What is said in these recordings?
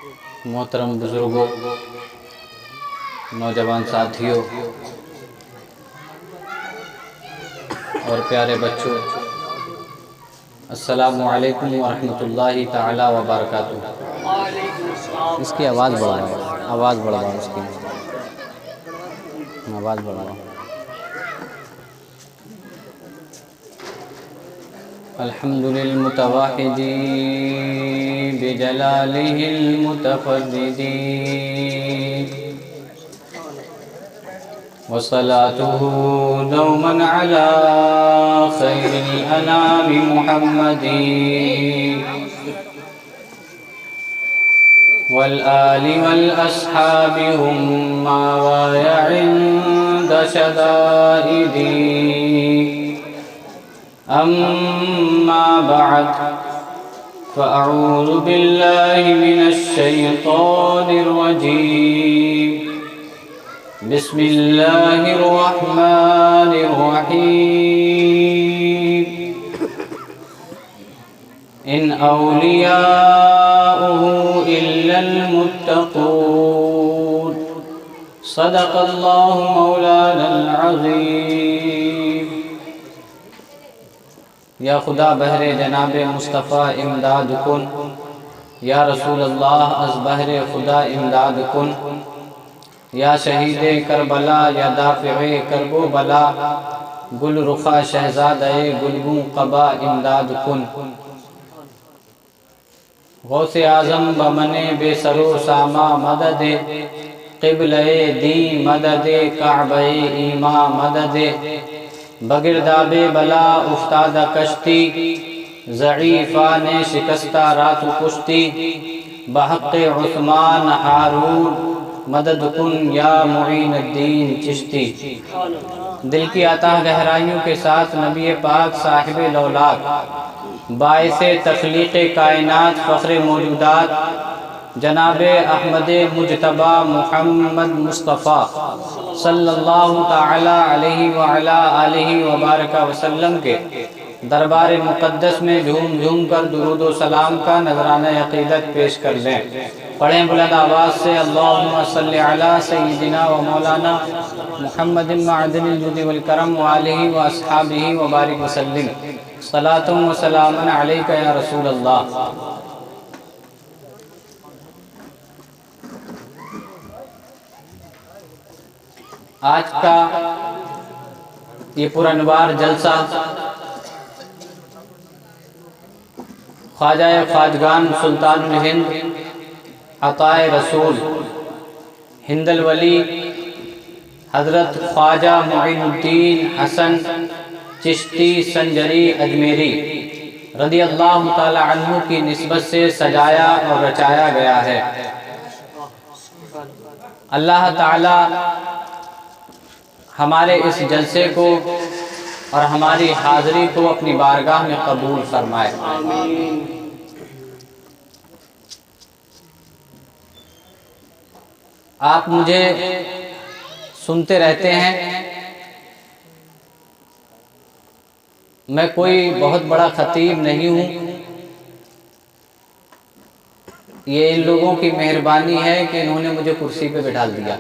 محترم بزرگوں، نوجوان ساتھیوں اور پیارے بچوں، السلام علیکم ورحمۃ اللہ تعالی وبرکاتہ۔ اس کی آواز بڑھاؤ، آواز بڑھاؤ، اس کی آواز بڑھاؤ۔ الحمد للمتوحد بجلالہ المتفرد، وصلاته دوما على خير الأنام محمد، والآل والأصحاب هم معواي عند شدائدي، أما بعد فأعوذ بالله من الشيطان الرجيم، بسم الله الرحمن الرحيم، إن أولياؤه إلا المتقون، صدق الله مولانا العظيم۔ یا خدا بہر جناب مصطفیٰ امداد کن، یا رسول اللہ از بہر خدا امداد کن، یا شہید کربلا یا دافع کرب و بلا، گل رخا شہزادہ گلگوں قبا امداد کن۔ غوث اعظم بمن بے سر و ساما مدد، قبلہ دین مدد، کعبہ ایما مدد، بگرداب بلا افتادہ کشتی، ضعیفان شکستہ رات و کشتی، بحق عثمان ہارون مدد کن یا معین الدین چشتی۔ دل کی عطا گہرائیوں کے ساتھ نبی پاک صاحب لولاک، باعث تخلیق کائنات، فخر موجودات، جناب احمد مجتبی محمد مصطفیٰ صلی اللہ تعالی علیہ وعلا آلہ وبارک وسلم کے دربار مقدس میں جھوم جھوم کر درود و سلام کا نذرانہ عقیدت پیش کر لیں۔ پڑھیں بلند آواز سے، اللہم صلی علی سیدنا و مولانا محمد معدن الجود والکرم وآلہ واصحابہ وبارک وسلم، صلاۃ و سلام علیک یا رسول اللہ۔ آج کا یہ پرانوار جلسہ خواجہ خواجگان سلطان الہند عطائے رسول ہند الولی حضرت خواجہ معین الدین حسن چشتی سنجری اجمیری رضی اللہ تعالی عنہ کی نسبت سے سجایا اور رچایا گیا ہے۔ اللہ تعالی ہمارے اس جلسے کو اور ہماری حاضری کو اپنی بارگاہ میں قبول فرمائے۔ آپ مجھے سنتے رہتے ہیں، میں کوئی بہت بڑا خطیب نہیں ہوں، یہ ان لوگوں کی مہربانی ہے کہ انہوں نے مجھے کرسی پہ بٹھا دیا،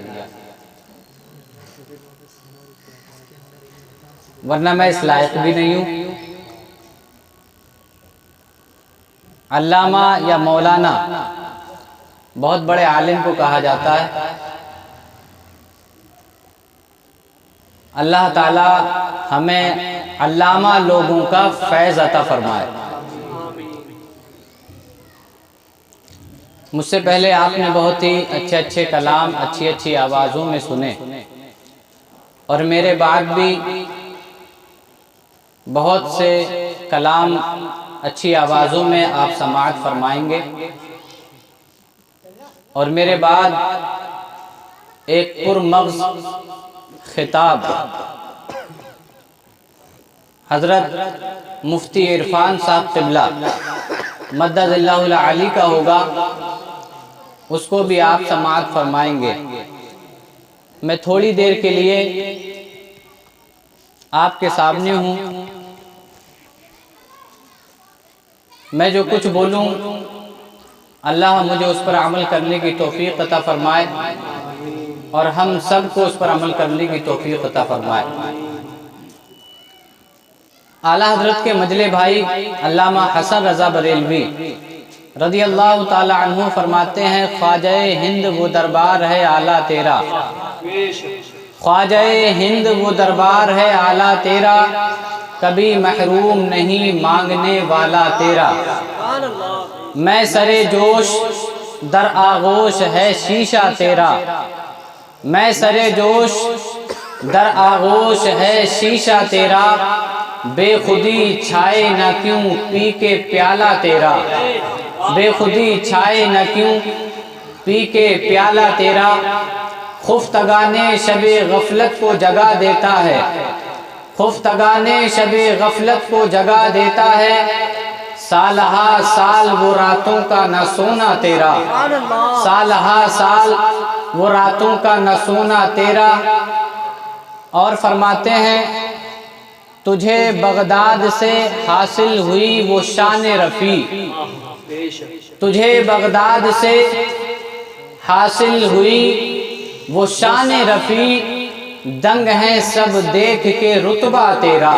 ورنہ میں اس لائق بھی نہیں ہوں۔ علامہ یا مولانا بہت بڑے عالم کو کہا جاتا ہے۔ اللہ تعالی ہمیں علامہ لوگوں کا فیض عطا فرمائے۔ مجھ سے پہلے آپ نے بہت ہی اچھے اچھے کلام اچھی اچھی آوازوں میں سنے، اور میرے بعد بھی بہت سے کلام اچھی آوازوں میں آپ سماعت فرمائیں گے، اور میرے بعد ایک پرمغز خطاب حضرت مفتی عرفان صاحب قبلہ مدد اللہ العالی کا ہوگا، اس کو بھی آپ سماعت فرمائیں گے۔ میں تھوڑی دیر کے لیے آپ کے سامنے ہوں، میں جو کچھ بولوں اللہ مجھے اس پر عمل کرنے کی توفیق عطا فرمائے اور ہم سب کو اس پر عمل کرنے کی توفیق عطا فرمائے۔ اعلیٰ حضرت کے مجلے بھائی علامہ حسن رضا بریلوی رضی اللہ تعالی عنہ فرماتے ہیں، خواجہ ہند وہ دربار ہے اعلیٰ تیرا، خواجہ ہند وہ دربار ہے اعلیٰ تیرا، کبھی محروم نہیں مانگنے والا تیرا، میں سرے جوش در آغوش ہے شیشہ تیرا، میں سرے جوش در آغوش ہے شیشہ تیرا، بے خودی چھائے نہ کیوں پی کے پیالہ تیرا، بے خودی چھائے نہ کیوں پی کے پیالہ تیرا، خفتگان شب غفلت کو جگا دیتا ہے، خفتگان شب غفلت کو جگا دیتا ہے، سالہا سال وہ راتوں کا نہ سونا تیرا، سالہا سال وہ راتوں کا نہ سونا تیرا۔ اور فرماتے ہیں، تجھے بغداد سے حاصل ہوئی وہ شان رفیع، تجھے بغداد سے حاصل ہوئی وہ شان رفیع، دنگ ہیں سب دیکھ کے رتبہ تیرا،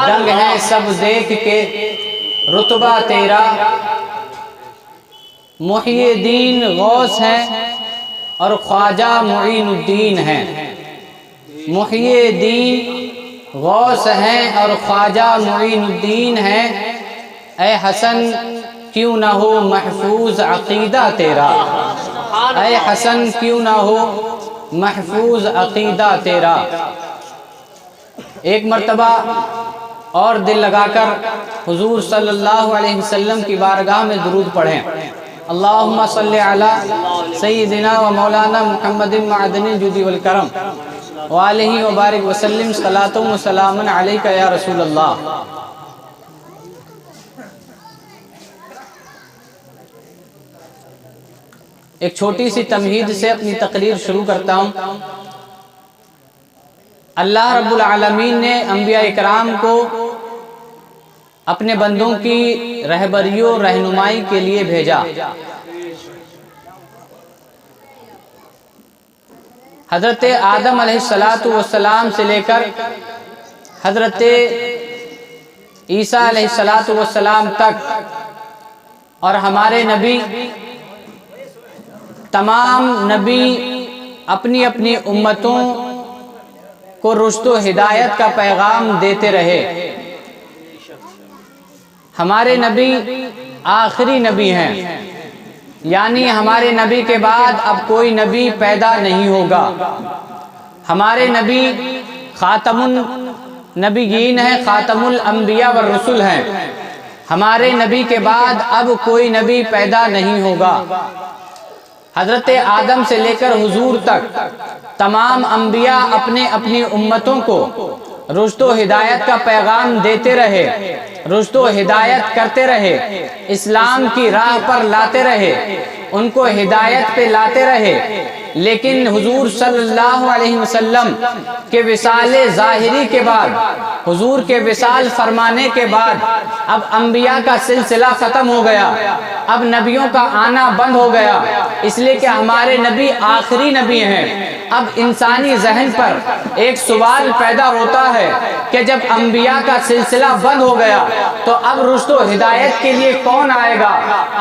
دنگ ہیں سب دیکھ کے رتبہ تیرا۔ محی الدین غوث ہیں اور خواجہ معین الدین ہیں، محی الدین غوث ہیں اور خواجہ معین الدین ہیں، اے حسن کیوں نہ ہو محفوظ عقیدہ تیرا، اے حسن کیوں نہ ہو محفوظ عقیدہ تیرا۔ ایک مرتبہ اور دل لگا کر حضور صلی اللہ علیہ وسلم کی بارگاہ میں درود پڑھیں۔ اللہم صلی علی سیدنا و مولانا محمد معدن الجود والکرم وآلہ وبارک وسلم صلاۃ و سلام علیک یا رسول اللہ۔ ایک چھوٹی سی تمہید سے اپنی تقریر شروع کرتا ہوں۔ اللہ رب العالمین نے انبیاء اکرام کو اپنے بندوں کی رہبری و رہنمائی کے لیے بھیجا۔ حضرت آدم علیہ السلام سے لے کر حضرت عیسیٰ علیہ السلام تک اور ہمارے نبی، تمام نبی اپنی اپنی امتوں کو رشد و ہدایت کا پیغام دیتے رہے۔ ہمارے نبی آخری نبی ہیں، یعنی ہمارے نبی کے بعد اب کوئی نبی پیدا نہیں ہوگا۔ ہمارے نبی خاتم النبیین ہیں، خاتم الانبیاء والرسل ہیں۔ ہمارے نبی کے بعد اب کوئی نبی پیدا نہیں ہوگا۔ حضرت آدم سے لے کر حضور تک تمام انبیاء اپنے اپنی امتوں کو رشد و ہدایت کا پیغام دیتے رہے، رشد و ہدایت کرتے رہے، اسلام کی راہ پر لاتے رہے، ان کو ہدایت پہ لاتے رہے۔ لیکن حضور صلی اللہ علیہ وسلم کے وصال ظاہری کے بعد، حضور کے وصال فرمانے کے بعد اب انبیاء کا سلسلہ ختم ہو گیا، اب نبیوں کا آنا بند ہو گیا، اس لیے کہ ہمارے نبی آخری نبی ہیں۔ اب انسانی ذہن پر ایک سوال پیدا ہوتا ہے کہ جب انبیاء کا سلسلہ بند ہو گیا تو اب رشد و ہدایت کے لیے کون آئے گا؟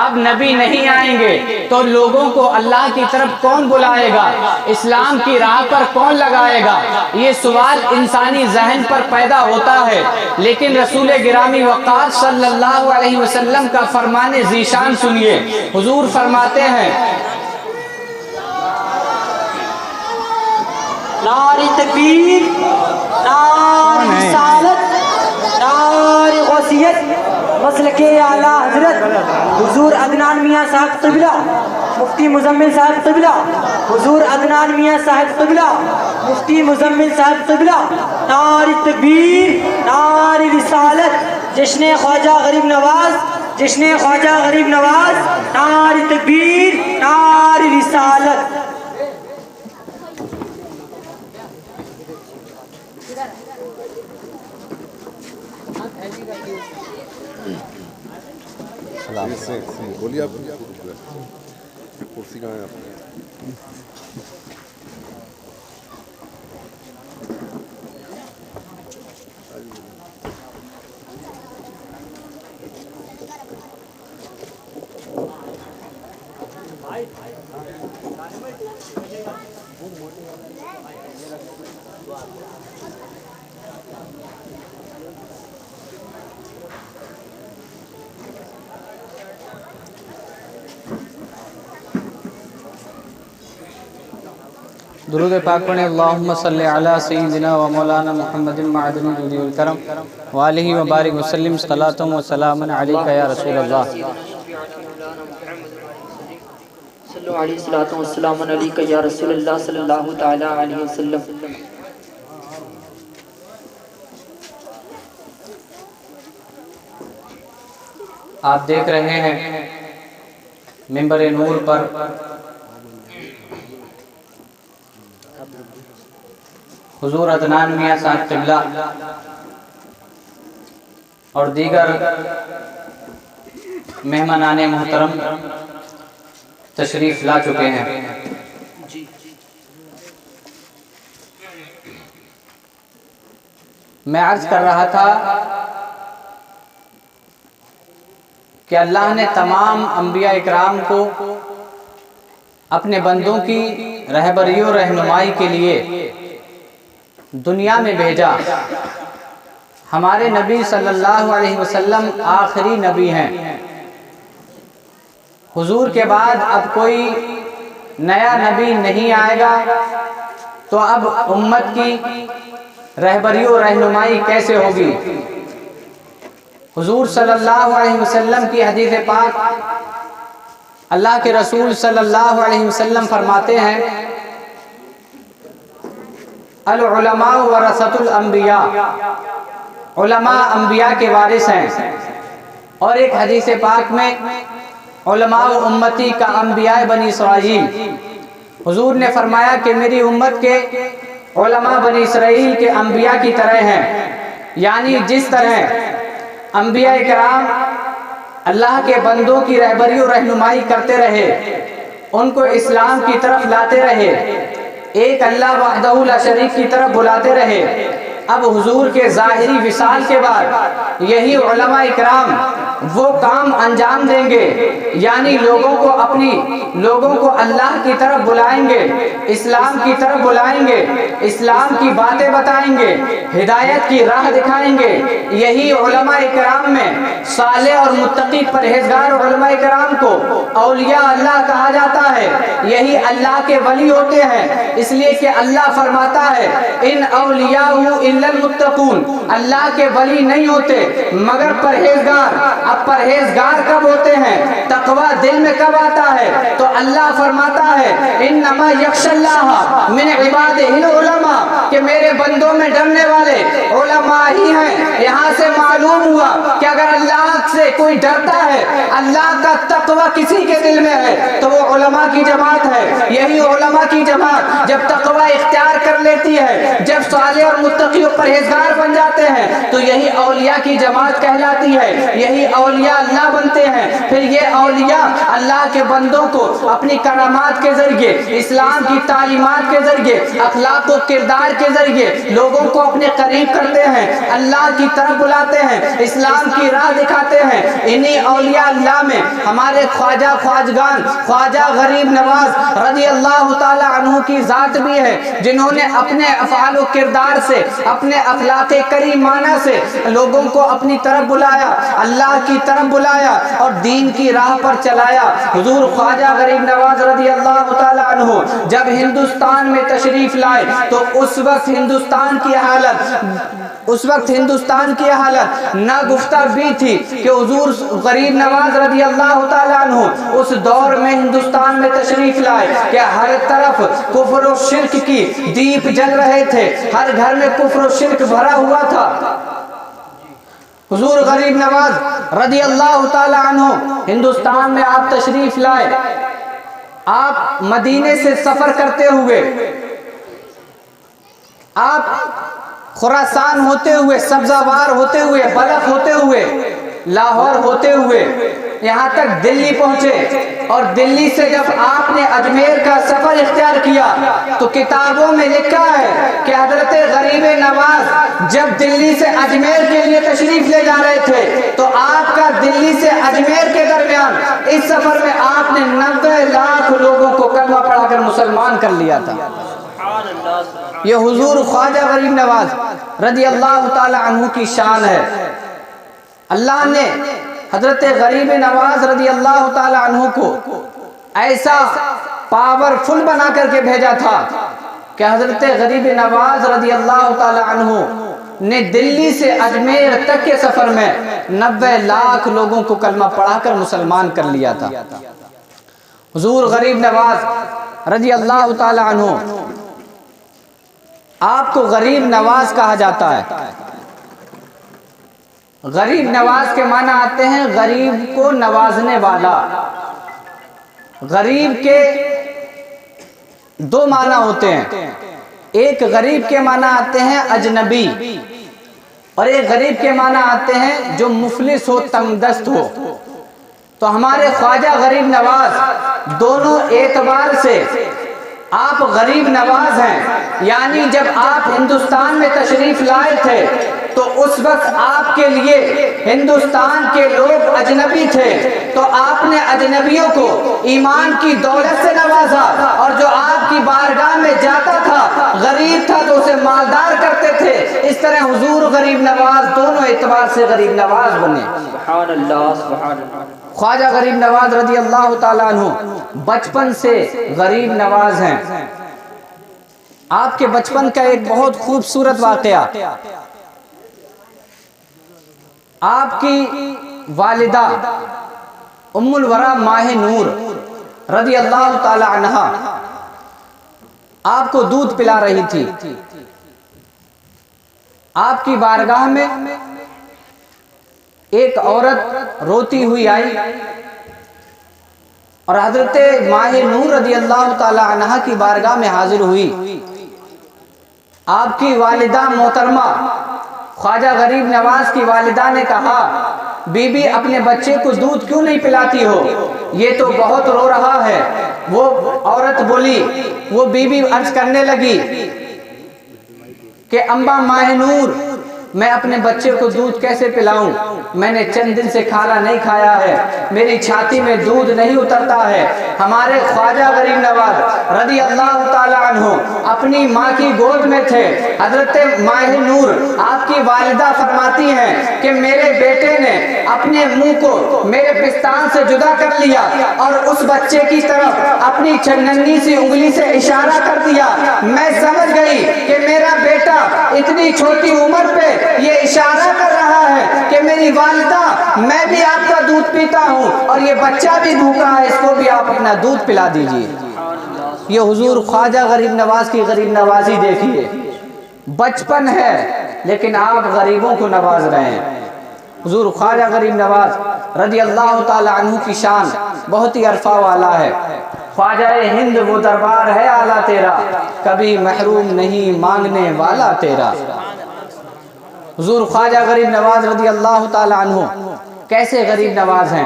اب نبی نہیں آئیں گے تو لوگوں کو اللہ کی طرف کون بلائے گا؟ اسلام کی راہ پر کون لگائے گا؟ یہ سوال انسانی ذہن پر پیدا ہوتا ہے، لیکن رسول گرامی وقار صلی اللہ علیہ وسلم کا فرمان ذیشان سنیے۔ حضور فرماتے ہیں، نعرہ تکبیر، نعرہ رسالت، نعرہ غوثیت، مسلک اعلیٰ حضرت حضور عدنان میاں صاحب قبلہ، مفتی مزمل صاحب قبلہ، حضور عدنان میاں صاحب قبلہ، مفتی مزمل صاحب قبلہ، نعرہ تکبیر، نعرہ رسالت، جشن خواجہ غریب نواز، جشن خواجہ غریب نواز، نعرہ تکبیر، نعرہ رسالت۔ بولیے آپ کرسی کہاں ہے آپ درود پاک پڑھیں اللہم صلی علی سیدنا و مولانا محمد معدن الجود والکرم وآلہ وبارک وسلم صلاۃ و سلام علیکہ یا رسول اللہ۔ صلو علیہ الصلوۃ والسلام علیکہ یا رسول اللہ صلی اللہ تعالی علیہ وسلم۔ آپ دیکھ رہے ہیں منبر نور پر حضور عدنان میاں صاحب قبلہ اور دیگر مہمانان محترم تشریف لا چکے ہیں۔ میں عرض کر رہا تھا کہ اللہ نے تمام انبیاء اکرام کو اپنے بندوں کی رہبری و رہنمائی کے لیے دنیا میں بھیجا۔ ہمارے نبی صلی اللہ علیہ وسلم آخری نبی ہیں۔ حضور کے بعد اب کوئی نیا نبی نہیں آئے گا، تو اب امت کی رہبری و رہنمائی کیسے ہوگی؟ حضور صلی اللہ علیہ وسلم کی حدیث پاک اللہ کے رسول صلی اللہ علیہ وسلم فرماتے ہیں العلماء ورثۃ الانبیاء، علماء انبیاء کے وارث ہیں۔ اور ایک حدیث پاک میں علماء امتی کا انبیاء بنی اسرائیل، حضور نے فرمایا کہ میری امت کے علماء بنی اسرائیل کے انبیاء کی طرح ہیں، یعنی جس طرح انبیاء کرام اللہ کے بندوں کی رہبری و رہنمائی کرتے رہے، ان کو اسلام کی طرف لاتے رہے، ایک اللہ وحدہ لا شریک کی طرف بلاتے رہے، اب حضور کے ظاہری وصال کے بعد یہی علماء اکرام وہ کام انجام دیں گے، یعنی لوگوں کو اللہ کی طرف بلائیں گے، اسلام کی طرف بلائیں گے، اسلام کی باتیں بتائیں گے، ہدایت کی راہ دکھائیں گے۔ یہی علماء اکرام میں صالح اور متقی پرہیزگار علماء اکرام کو اولیاء اللہ کہا جاتا ہے، یہی اللہ کے ولی ہوتے ہیں، اس لیے کہ اللہ فرماتا ہے ان اولیاء الا المتقون، اللہ کے ولی نہیں ہوتے مگر پرہیزگار۔ اب پرہیزگار کب ہوتے ہیں؟ تقوی دل میں کب آتا ہے؟ تو اللہ فرماتا ہے انما یخشی اللہ من عبادہ العلماء، کہ میرے بندوں میں ڈرنے والے علماء ہی ہیں۔ یہاں سے معلوم ہوا کہ اگر اللہ سے کوئی ڈرتا ہے، اللہ کا تقوی کسی کے دل میں ہے، تو وہ علماء کی جماعت ہے۔ یہی علماء کی جماعت جب تقوی اختیار کر لیتی ہے، جب صالح اور متقی و پرہیزگار بن جاتے ہیں، تو یہی اولیاء کی جماعت کہلاتی ہے، یہی اولیاء اللہ بنتے ہیں۔ پھر یہ اولیاء اللہ کے بندوں کو اپنی کرامات کے ذریعے، اسلام کی تعلیمات کے ذریعے، اخلاق و کردار کے ذریعے لوگوں کو اپنے قریب کرتے ہیں، اللہ کی طرف بلاتے ہیں، اسلام کی راہ دکھاتے ہیں۔ انہی اولیاء اللہ میں ہمارے خواجگان خواجہ غریب نواز رضی اللہ تعالی عنہ کی ذات بھی ہے، جنہوں نے اپنے افعال و کردار سے، اپنے اخلاق کریمانہ سے لوگوں کو اپنی طرف بلایا، اللہ کی طرف بلایا اور دین کی راہ پر چلایا۔ حضور خواجہ غریب نواز رضی اللہ تعالی عنہ جب ہندوستان میں تشریف لائے تو اس وقت ہندوستان کی حالت ناگفتہ بھی تھی کہ حضور غریب نواز رضی اللہ تعالی عنہ اس دور میں ہندوستان میں تشریف لائے کہ ہر طرف کفر و شرک کی دیپ جل رہے تھے، ہر گھر میں کفر و شرک بھرا ہوا تھا۔ حضور غریب نواز رضی اللہ تعالی عنہ ہندوستان میں آپ تشریف لائے، آپ مدینے سے سفر کرتے ہوئے، آپ خراسان ہوتے ہوئے، سبزہ وار ہوتے ہوئے، بلخ ہوتے ہوئے لاہور ہوتے ہوئے یہاں تک دلی پہنچے، اور دلی سے جب آپ نے اجمیر کا سفر اختیار کیا تو کتابوں میں لکھا ہے کہ حضرت غریب نواز جب دلی سے اجمیر کے لیے تشریف لے جا رہے تھے تو آپ کا دلی سے اجمیر کے درمیان اس سفر میں آپ نے 90 لاکھ لوگوں کو کلمہ پڑھا کر مسلمان کر لیا تھا۔ یہ حضور خواجہ غریب نواز رضی اللہ تعالی عنہ کی شان ہے۔ اللہ نے حضرت غریب نواز رضی اللہ تعالی عنہ کو ایسا پاورفل بنا کر کے بھیجا تھا کہ حضرت غریب نواز رضی اللہ تعالی عنہ نے دلی سے اجمیر تک کے سفر میں 90 لاکھ لوگوں کو کلمہ پڑھا کر مسلمان کر لیا تھا۔ حضور غریب نواز رضی اللہ تعالی عنہ، آپ کو غریب نواز کہا جاتا ہے۔ غریب نواز کے معنی آتے ہیں غریب کو نوازنے والا۔ غریب کے دو معنی ہوتے ہیں، ایک غریب کے معنی آتے ہیں اجنبی، اور ایک غریب کے معنی آتے ہیں جو مفلس ہو، تنگ دست ہو۔ تو ہمارے خواجہ غریب نواز دونوں اعتبار سے آپ غریب نواز ہیں، یعنی جب آپ ہندوستان میں تشریف لائے تھے تو اس وقت آپ کے لیے ہندوستان کے لوگ اجنبی تھے، تو آپ نے اجنبیوں کو ایمان کی دولت سے نوازا، اور جو آپ کی بارگاہ میں جاتا تھا غریب تھا تو اسے مالدار کرتے تھے۔ اس طرح حضور غریب نواز دونوں اعتبار سے غریب نواز بنے۔ سبحان اللہ، سبحان اللہ۔ خواجہ غریب نواز رضی اللہ تعالیٰ عنہ بچپن سے غریب نواز ہیں۔ آپ کے بچپن کا ایک بہت خوبصورت واقعہ، آپ کی والدہ ام الورا ماہ نور رضی اللہ تعالی عنہا آپ کو دودھ پلا رہی تھی۔ آپ کی بارگاہ میں ایک عورت روتی ہوئی آئی اور حضرت ماہ نور رضی اللہ تعالی عنہا کی بارگاہ میں حاضر ہوئی۔ آپ کی والدہ محترمہ خواجہ غریب نواز کی والدہ نے کہا، بی بی اپنے بچے کو دودھ کیوں نہیں پلاتی ہو، یہ تو بہت رو رہا ہے۔ وہ عورت بولی، وہ بی بی عرض کرنے لگی کہ اماں ماہ نور، میں اپنے بچے کو دودھ کیسے پلاؤں، میں نے چند دن سے کھانا نہیں کھایا ہے، میری چھاتی میں دودھ نہیں اترتا ہے۔ ہمارے خواجہ غریب نواز رضی اللہ تعالی عنہ اپنی ماں کی گود میں تھے۔ حضرت ماہ نور آپ کی والدہ فرماتی ہیں کہ میرے بیٹے نے اپنے منہ کو میرے پستان سے جدا کر لیا اور اس بچے کی طرف اپنی ننھی سی انگلی سے اشارہ کر دیا۔ میں سمجھ گئی کہ میرا بیٹا اتنی چھوٹی عمر پہ یہ اشارہ کر رہا ہے کہ میری والدہ، میں بھی آپ کا دودھ پیتا ہوں اور یہ بچہ بھی بھوکا ہے، اس کو بھی آپ اپنا دودھ پلا دیجئے۔ یہ حضور خواجہ غریب نواز کی غریب نوازی دیکھیے، بچپن ہے لیکن آپ غریبوں کو نواز رہے ہیں۔ حضور خواجہ غریب نواز رضی اللہ تعالی عنہ کی شان بہت ہی عرفہ والا ہے۔ خواجہ ہند وہ دربار ہے اعلیٰ تیرا، کبھی محروم نہیں مانگنے والا تیرا۔ حضور خواجہ غریب نواز رضی اللہ تعالی عنہ کیسے غریب نواز ہیں؟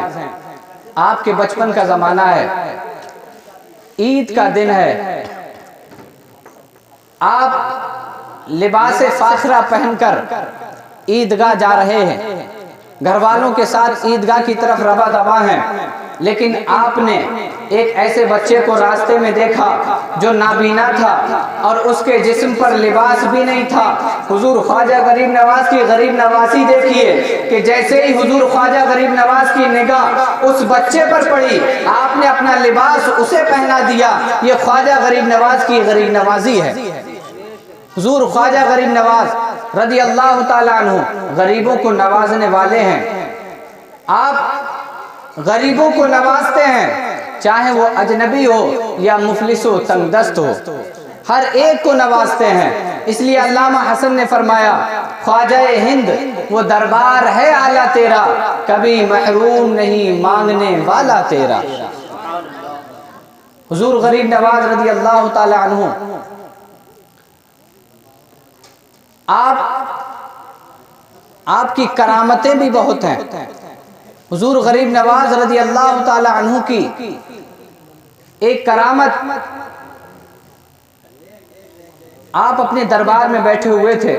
آپ کے بچپن کا زمانہ ہے، عید کا دن ہے، آپ لباس فاخرہ پہن کر عیدگاہ جا رہے ہیں، گھر والوں کے ساتھ عیدگاہ کی طرف رواں دواں ہیں، لیکن آپ نے ایک ایسے بچے کو راستے میں دیکھا جو نابینا تھا اور اس کے جسم پر لباس بھی نہیں تھا۔ حضور خواجہ غریب نواز کی غریب نوازی دیکھیے کہ جیسے ہی حضور خواجہ غریب نواز کی نگاہ اس بچے پر پڑی، آپ نے اپنا لباس اسے پہنا دیا۔ یہ خواجہ غریب نواز کی غریب نوازی ہے۔ حضور خواجہ غریب نواز رضی اللہ تعالیٰ عنہ غریبوں کو نوازنے والے ہیں۔ آپ غریبوں کو نوازتے ہیں، چاہے وہ اجنبی ہو یا مفلس ہو، تنگ دست ہو، ہر ایک کو نوازتے ہیں۔ اس لیے علامہ حسن نے فرمایا، خواجہ ہند وہ دربار ہے اعلیٰ تیرا، کبھی محروم نہیں مانگنے والا تیرا۔ حضور غریب نواز رضی اللہ تعالی عنہ آپ کی کرامتیں بھی بہت ہیں۔ حضور غریب نواز رضی اللہ تعالی عنہ کی ایک کرامت، آپ اپنے دربار میں بیٹھے ہوئے تھے،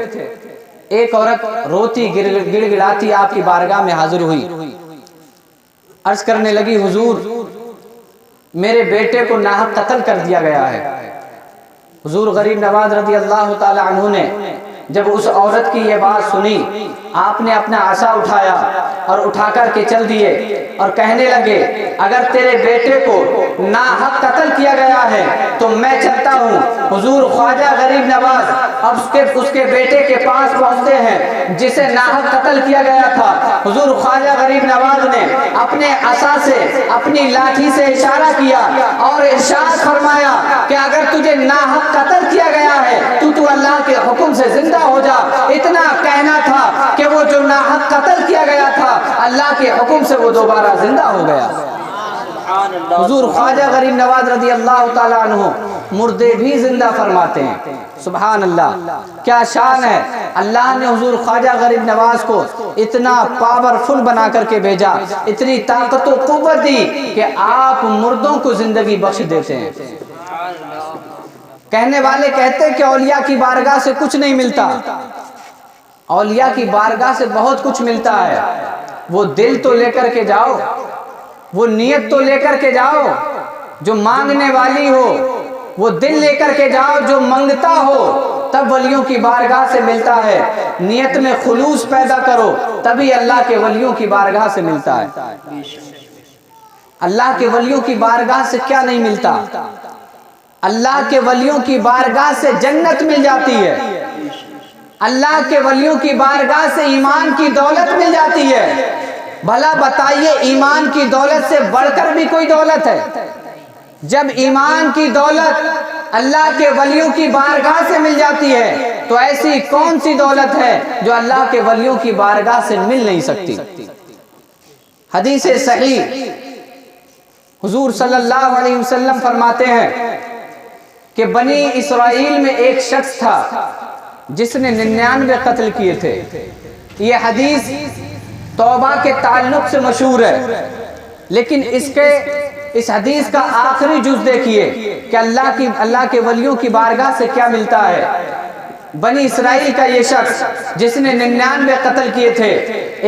ایک عورت روتی گڑ گڑاتی آپ کی بارگاہ میں حاضر ہوئی، عرض کرنے لگی حضور میرے بیٹے کو ناحق قتل کر دیا گیا ہے۔ حضور غریب نواز رضی اللہ تعالی عنہ نے جب اس عورت کی یہ بات سنی، آپ نے اپنا عصا اٹھایا اور اٹھا کر کے چل دیے اور کہنے لگے اگر تیرے بیٹے کو ناحق قتل کیا گیا ہے تو میں چلتا ہوں۔ حضور خواجہ غریب نواز اب اس کے بیٹے کے پاس پہنچتے ہیں جسے ناحق قتل کیا گیا تھا۔ حضور خواجہ غریب نواز نے اپنے عصا سے، اپنی لاٹھی سے اشارہ کیا اور ارشاد فرمایا کہ اگر تجھے ناحق قتل کیا گیا ہے تو اللہ کے حکم سے زندہ ہو جا۔ اتنا کہنا تھا کہ وہ جو ناحق قتل کیا گیا تھا اللہ کے حکم سے وہ دوبارہ زندہ ہو گیا۔ حضور خواجہ غریب نواز رضی اللہ تعالیٰ عنہ مردے بھی زندہ فرماتے ہیں۔ سبحان اللہ، کیا شان ہے۔ اللہ نے حضور خواجہ غریب نواز کو اتنا پاورفل بنا کر کے بھیجا، اتنی طاقت و قوت دی کہ آپ مردوں کو زندگی بخش دیتے ہیں۔ کہنے والے کہتے ہیں کہ اولیاء کی بارگاہ سے کچھ نہیں ملتا، اولیاء کی بارگاہ سے بہت کچھ ملتا ہے۔ وہ دل تو لے کر کے جاؤ، وہ نیت تو لے کر کے جاؤ جو مانگنے والی ہو، وہ دل لے کر کے جاؤ جو منگتا ہو، تب ولیوں کی بارگاہ سے ملتا ہے۔ نیت میں خلوص پیدا کرو تبھی اللہ کے ولیوں کی بارگاہ سے ملتا ہے۔ اللہ کے ولیوں کی بارگاہ سے کیا نہیں ملتا؟ اللہ کے ولیوں کی بارگاہ سے جنت مل جاتی ہے، اللہ کے ولیوں کی بارگاہ سے ایمان کی دولت مل جاتی ہے۔ بھلا بتائیے ایمان کی دولت سے بڑھ کر بھی کوئی دولت ہے؟ جب ایمان کی دولت اللہ کے ولیوں کی بارگاہ سے مل جاتی ہے تو ایسی کون سی دولت ہے جو اللہ کے ولیوں کی بارگاہ سے مل نہیں سکتی؟ حدیث صحیح حضور صلی اللہ علیہ وسلم فرماتے ہیں کہ بنی اسرائیل میں ایک شخص تھا جس نے 99 قتل کیے تھے۔ یہ حدیث توبہ کے تعلق سے مشہور ہے، لیکن اس حدیث کا آخری جز دیکھیے کہ اللہ کے ولیوں کی بارگاہ سے کیا ملتا ہے۔ بنی اسرائیل کا یہ شخص جس نے 99 قتل کیے تھے،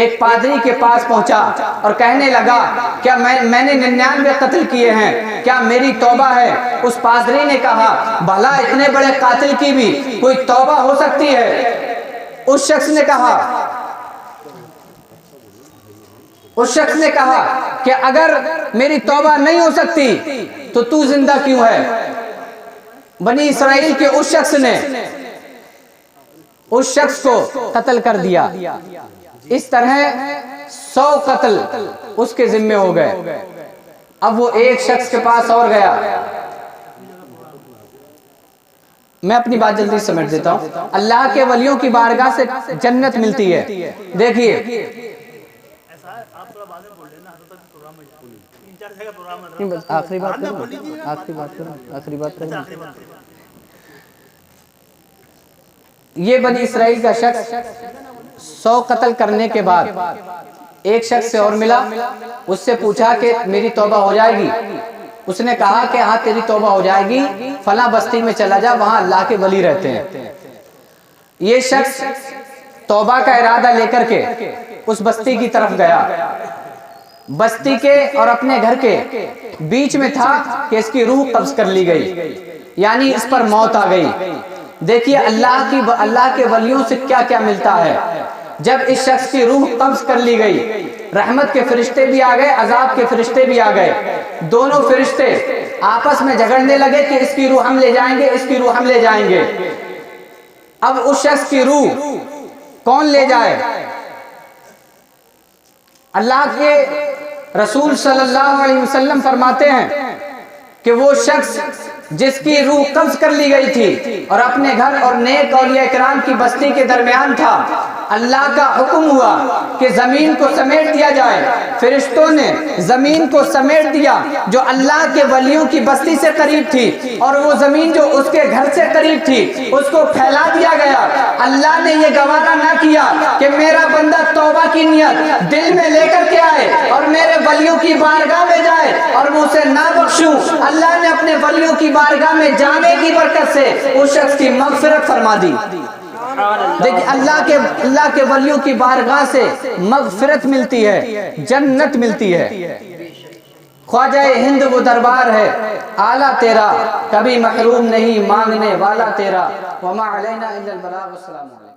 ایک پادری کے پاس پہنچا اور کہنے لگا کیا میں نے 99 قتل کیے ہیں، کیا میری توبہ ہے؟ اس پادری نے کہا بھلا اتنے بڑے قاتل کی بھی کوئی توبہ ہو سکتی ہے؟ اس شخص نے کہا کہ اگر میری توبہ نہیں ہو سکتی تو تو زندہ کیوں ہے؟ بنی اسرائیل کے اس شخص نے اس شخص کو قتل کر دیا۔ اس طرح 100 قتل اس کے ذمہ ہو گئے۔ اب وہ ایک شخص کے پاس اور گیا۔ میں اپنی بات جلدی سمجھ دیتا ہوں۔ اللہ کے ولیوں کی بارگاہ سے جنت ملتی ہے۔ دیکھیے آخری بات کریں۔ یہ بنی اسرائیل کا شخص 100 قتل کرنے کے بعد ایک شخص سے اور ملا، اس سے پوچھا کہ میری توبہ ہو جائے گی؟ اس نے کہا کہ ہاں تیری توبہ ہو جائے گی، فلاں بستی میں چلا جا، وہاں اللہ کے ولی رہتے ہیں۔ یہ شخص توبہ کا ارادہ لے کر کے اس بستی کی طرف گیا۔ بستی کے اور اپنے گھر کے بیچ میں تھا کہ اس کی روح قبض کر لی گئی، یعنی اس پر موت آ گئی۔ دیکھیے اللہ کے ولیوں سے کیا کیا ملتا ہے۔ جب اس شخص کی روح قبض کر لی گئی، رحمت کے فرشتے بھی آ گئے، عذاب کے فرشتے بھی آ گئے۔ دونوں فرشتے آپس میں جھگڑنے لگے کہ اس کی روح ہم لے جائیں گے، اس کی روح ہم لے جائیں گے۔ اب اس شخص کی روح کون لے جائے؟ اللہ کے رسول صلی اللہ علیہ وسلم فرماتے ہیں کہ وہ شخص جس کی روح قبض کر لی گئی تھی اور اپنے گھر اور نیک اولیاء کرام کی بستی کے درمیان تھا، اللہ کا حکم ہوا کہ زمین کو سمیٹ دیا جائے۔ فرشتوں نے زمین کو سمیٹ دیا جو اللہ کے ولیوں کی بستی سے قریب تھی، اور وہ زمین جو اس کے گھر سے قریب تھی اس کو پھیلا دیا گیا۔ اللہ نے یہ گوارا نہ کیا کہ میرا بندہ توبہ کی نیت دل میں لے کر کے آئے اور میرے ولیوں کی بارگاہ میں جائے اور وہ اسے نہ بخشوں۔ اللہ نے اپنے ولیوں کی بارگاہ میں جانے کی برکت سے اس شخص کی مغفرت فرما دی۔ دیکھیں اللہ کے ولیوں کی بارگاہ سے مغفرت ملتی ہے، جنت ملتی ہے۔ خواجہ ہند وہ دربار ہے اعلیٰ تیرا، کبھی محروم نہیں مانگنے والا تیرا۔ وما علینا الا البلاغ۔ السلام علیکم۔